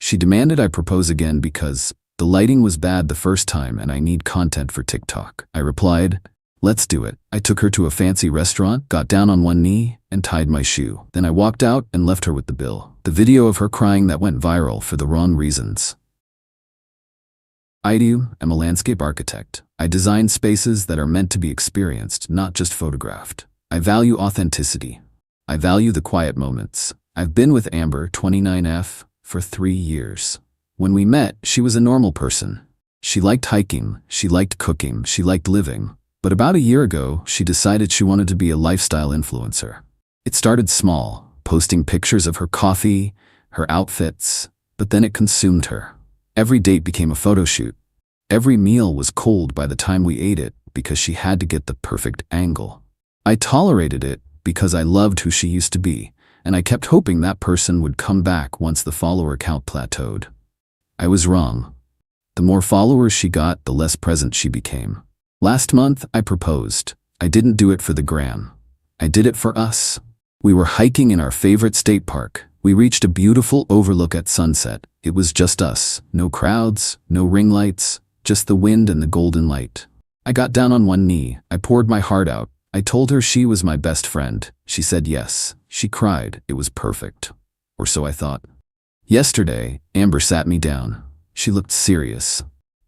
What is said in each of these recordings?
She demanded I propose again because the lighting was bad the first time and I need content for TikTok. I replied, let's do it. I took her to a fancy restaurant, got down on one knee, and tied my shoe. Then I walked out and left her with the bill. The video of her crying that went viral for the wrong reasons. I am a landscape architect. I design spaces that are meant to be experienced, not just photographed. I value authenticity. I value the quiet moments. I've been with Amber, 29F, for 3 years. When we met, she was a normal person. She liked hiking, she liked cooking, she liked living. But about a year ago, she decided she wanted to be a lifestyle influencer. It started small, posting pictures of her coffee, her outfits, but then it consumed her. Every date became a photo shoot. Every meal was cold by the time we ate it because she had to get the perfect angle. I tolerated it because I loved who she used to be, and I kept hoping that person would come back once the follower count plateaued. I was wrong. The more followers she got, the less present she became. Last month, I proposed. I didn't do it for the gram. I did it for us. We were hiking in our favorite state park. We reached a beautiful overlook at sunset. It was just us. No crowds, no ring lights, just the wind and the golden light. I got down on one knee. I poured my heart out. I told her she was my best friend. She said yes. She cried. It was perfect. Or so I thought. Yesterday, Amber sat me down. She looked serious.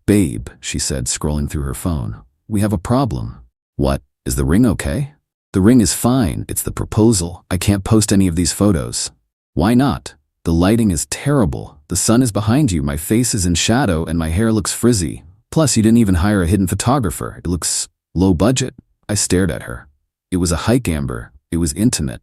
Babe, she said, scrolling through her phone. We have a problem. What? Is the ring okay? The ring is fine. It's the proposal. I can't post any of these photos. Why not? The lighting is terrible. The sun is behind you, my face is in shadow, and my hair looks frizzy. Plus, you didn't even hire a hidden photographer. It looks low budget. I stared at her. It was a hike, Amber. It was intimate.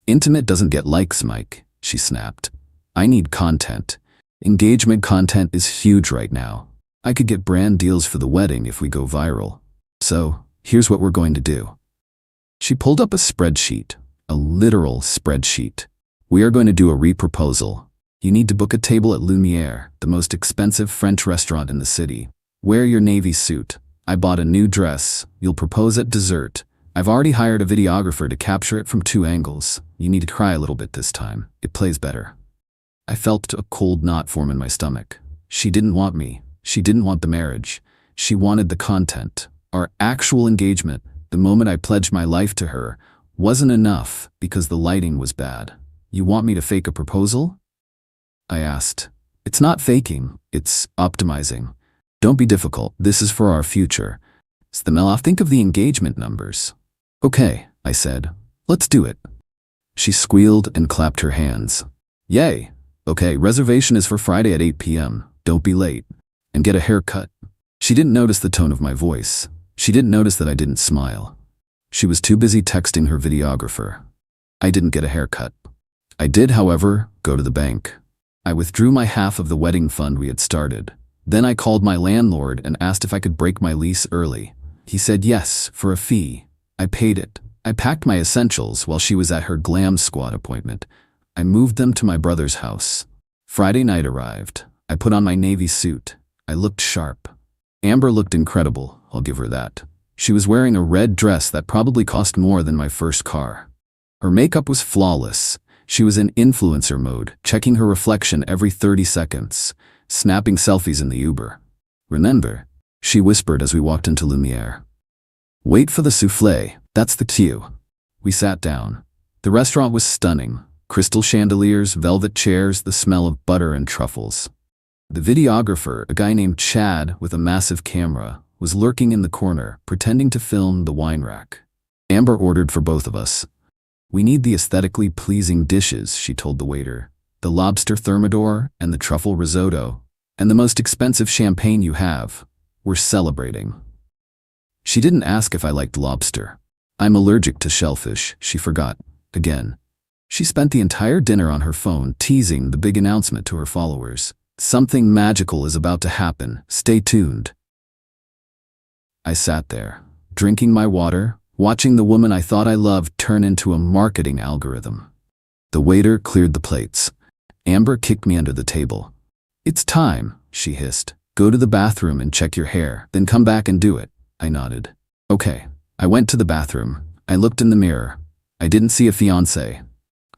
Intimate doesn't get likes, Mike, she snapped. I need content. Engagement content is huge right now. I could get brand deals for the wedding if we go viral. So, here's what we're going to do. She pulled up a spreadsheet, a literal spreadsheet. We are going to do a re-proposal. You need to book a table at Lumiere, the most expensive French restaurant in the city. Wear your navy suit. I bought a new dress. You'll propose at dessert. I've already hired a videographer to capture it from 2 angles. You need to cry a little bit this time. It plays better. I felt a cold knot form in my stomach. She didn't want me. She didn't want the marriage. She wanted the content. Our actual engagement, the moment I pledged my life to her, wasn't enough because the lighting was bad. You want me to fake a proposal? I asked. It's not faking, it's optimizing. Don't be difficult, this is for our future. Think of the engagement numbers. Okay, I said. Let's do it. She squealed and clapped her hands. Yay. Okay, reservation is for Friday at 8 p.m. Don't be late. And get a haircut. She didn't notice the tone of my voice. She didn't notice that I didn't smile. She was too busy texting her videographer. I didn't get a haircut. I did, however, go to the bank. I withdrew my half of the wedding fund we had started. Then I called my landlord and asked if I could break my lease early. He said yes, for a fee. I paid it. I packed my essentials while she was at her glam squad appointment. I moved them to my brother's house. Friday night arrived. I put on my navy suit. I looked sharp. Amber looked incredible, I'll give her that. She was wearing a red dress that probably cost more than my first car. Her makeup was flawless. She was in influencer mode, checking her reflection every 30 seconds, snapping selfies in the Uber. Remember, she whispered as we walked into Lumiere. Wait for the soufflé, that's the cue. We sat down. The restaurant was stunning. Crystal chandeliers, velvet chairs, the smell of butter and truffles. The videographer, a guy named Chad with a massive camera, was lurking in the corner, pretending to film the wine rack. Amber ordered for both of us. We need the aesthetically pleasing dishes, she told the waiter. The lobster thermidor and the truffle risotto, and the most expensive champagne you have. We're celebrating. She didn't ask if I liked lobster. I'm allergic to shellfish, she forgot, again. She spent the entire dinner on her phone teasing the big announcement to her followers. Something magical is about to happen. Stay tuned. I sat there, drinking my water, watching the woman I thought I loved turn into a marketing algorithm. The waiter cleared the plates. Amber kicked me under the table. It's time, she hissed. Go to the bathroom and check your hair, then come back and do it. I nodded. Okay. I went to the bathroom. I looked in the mirror. I didn't see a fiancé.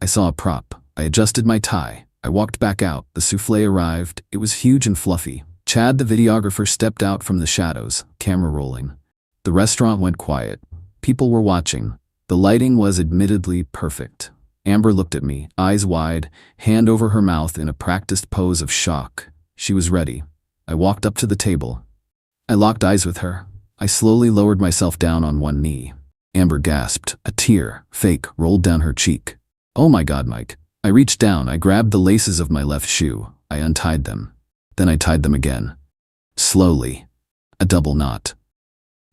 I saw a prop. I adjusted my tie. I walked back out. The souffle arrived. It was huge and fluffy. Chad, the videographer, stepped out from the shadows, camera rolling. The restaurant went quiet. People were watching. The lighting was admittedly perfect. Amber looked at me, eyes wide, hand over her mouth in a practiced pose of shock. She was ready. I walked up to the table. I locked eyes with her. I slowly lowered myself down on one knee. Amber gasped. A tear, fake, rolled down her cheek. "Oh my God, Mike." I reached down. I grabbed the laces of my left shoe. I untied them. Then I tied them again. Slowly. A double knot.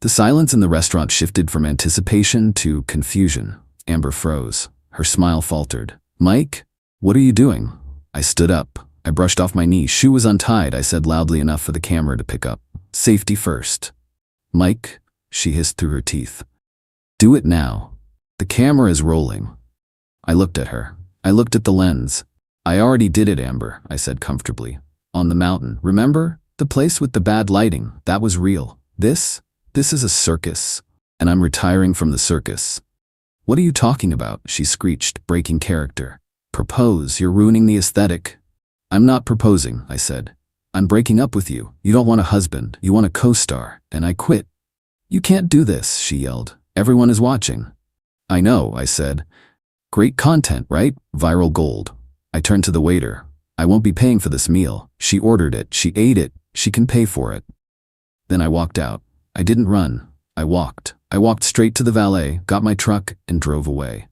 The silence in the restaurant shifted from anticipation to confusion. Amber froze. Her smile faltered. "Mike, what are you doing?" I stood up. I brushed off my knee. "Shoe was untied," I said loudly enough for the camera to pick up. "Safety first." "Mike," she hissed through her teeth. "Do it now. The camera is rolling." I looked at her. I looked at the lens. "I already did it, Amber," I said comfortably. "On the mountain. Remember? The place with the bad lighting. That was real. This is a circus. And I'm retiring from the circus." "What are you talking about?" she screeched, breaking character. "Propose. You're ruining the aesthetic." "I'm not proposing," I said. "I'm breaking up with you. You don't want a husband. You want a co-star. And I quit." "You can't do this," she yelled. "Everyone is watching." "I know," I said. "Great content, right? Viral gold." I turned to the waiter. "I won't be paying for this meal." She ordered it. She ate it. She can pay for it. Then I walked out. I didn't run. I walked. I walked straight to the valet, got my truck, and drove away.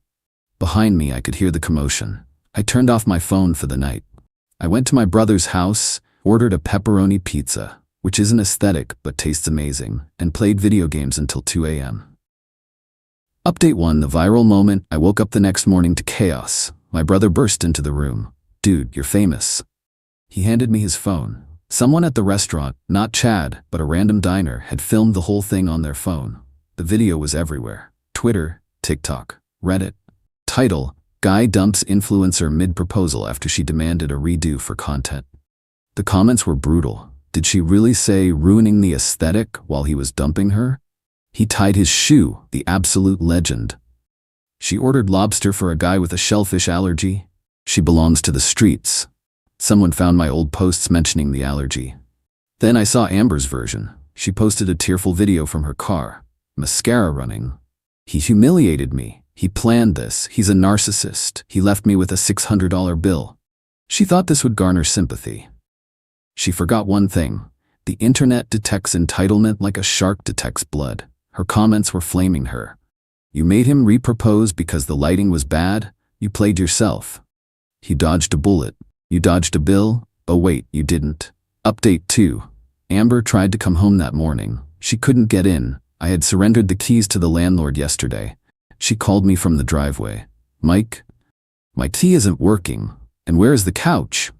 Behind me, I could hear the commotion. I turned off my phone for the night. I went to my brother's house, ordered a pepperoni pizza, which isn't aesthetic but tastes amazing, and played video games until 2 a.m. Update 1: The viral moment. I woke up the next morning to chaos. My brother burst into the room. "Dude, you're famous." He handed me his phone. Someone at the restaurant, not Chad, but a random diner, had filmed the whole thing on their phone. The video was everywhere. Twitter, TikTok, Reddit. Title: Guy dumps influencer mid-proposal after she demanded a redo for content. The comments were brutal. Did she really say ruining the aesthetic while he was dumping her? He tied his shoe, the absolute legend. She ordered lobster for a guy with a shellfish allergy. She belongs to the streets. Someone found my old posts mentioning the allergy. Then I saw Amber's version. She posted a tearful video from her car. Mascara running. "He humiliated me. He planned this. He's a narcissist. He left me with a $600 bill." She thought this would garner sympathy. She forgot one thing. The internet detects entitlement like a shark detects blood. Her comments were flaming her. "You made him repropose because the lighting was bad? You played yourself. He dodged a bullet. You dodged a bill? Oh wait, you didn't." Update 2. Amber tried to come home that morning. She couldn't get in. I had surrendered the keys to the landlord yesterday. She called me from the driveway. "Mike, my key isn't working. And where is the couch?"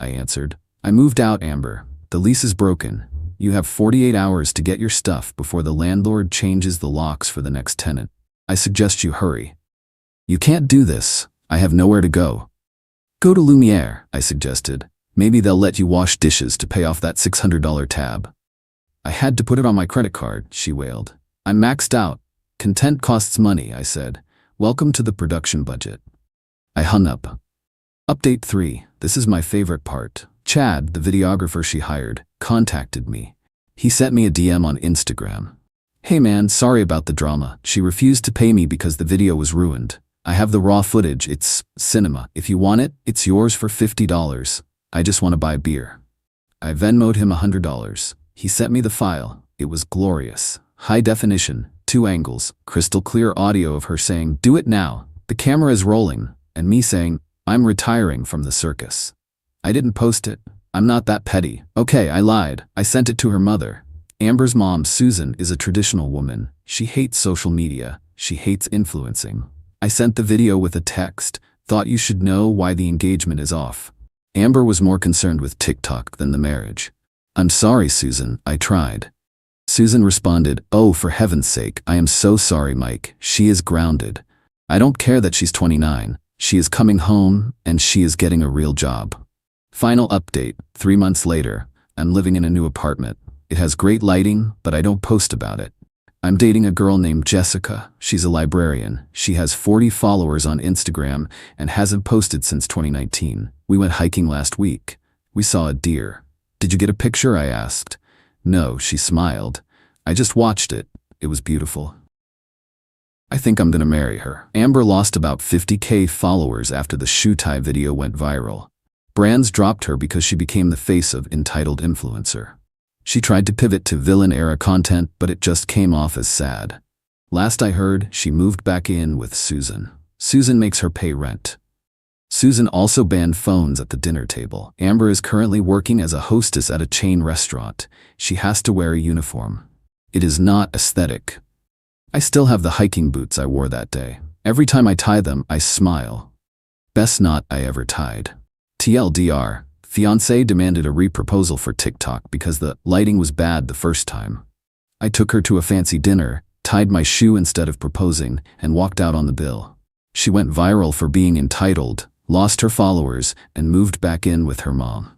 I answered. "I moved out, Amber. The lease is broken. You have 48 hours to get your stuff before the landlord changes the locks for the next tenant. I suggest you hurry." "You can't do this. I have nowhere to go." "Go to Lumiere," I suggested. "Maybe they'll let you wash dishes to pay off that $600 tab." "I had to put it on my credit card," she wailed. "I'm maxed out. Content costs money," I said. "Welcome to the production budget." I hung up. Update 3. This is my favorite part. Chad, the videographer she hired, contacted me. He sent me a DM on Instagram. "Hey man, sorry about the drama. She refused to pay me because the video was ruined. I have the raw footage. It's cinema. If you want it, it's yours for $50. I just want to buy beer." I Venmo'd him $100. He sent me the file. It was glorious. High definition, 2 angles, crystal clear audio of her saying, "Do it now. The camera is rolling," and me saying, "I'm retiring from the circus." I didn't post it. I'm not that petty. Okay, I lied. I sent it to her mother. Amber's mom, Susan, is a traditional woman. She hates social media. She hates influencing. I sent the video with a text. "Thought you should know why the engagement is off." Amber was more concerned with TikTok than the marriage. "I'm sorry, Susan. I tried." Susan responded, "Oh, for heaven's sake, I am so sorry, Mike. She is grounded. I don't care that she's 29. She is coming home, and she is getting a real job." Final update. 3 months later, I'm living in a new apartment. It has great lighting, but I don't post about it. I'm dating a girl named Jessica. She's a librarian. She has 40 followers on Instagram and hasn't posted since 2019. We went hiking last week. We saw a deer. Did you get a picture? I asked. No, she smiled. I just watched it. It was beautiful. I think I'm gonna marry her. Amber lost about 50K followers after the shoe tie video went viral. Brands dropped her because she became the face of entitled influencer. She tried to pivot to villain-era content, but it just came off as sad. Last I heard, she moved back in with Susan. Susan makes her pay rent. Susan also banned phones at the dinner table. Amber is currently working as a hostess at a chain restaurant. She has to wear a uniform. It is not aesthetic. I still have the hiking boots I wore that day. Every time I tie them, I smile. Best knot I ever tied. TLDR. Fiancé demanded a re-proposal for TikTok because the lighting was bad the first time. I took her to a fancy dinner, tied my shoe instead of proposing, and walked out on the bill. She went viral for being entitled, lost her followers, and moved back in with her mom.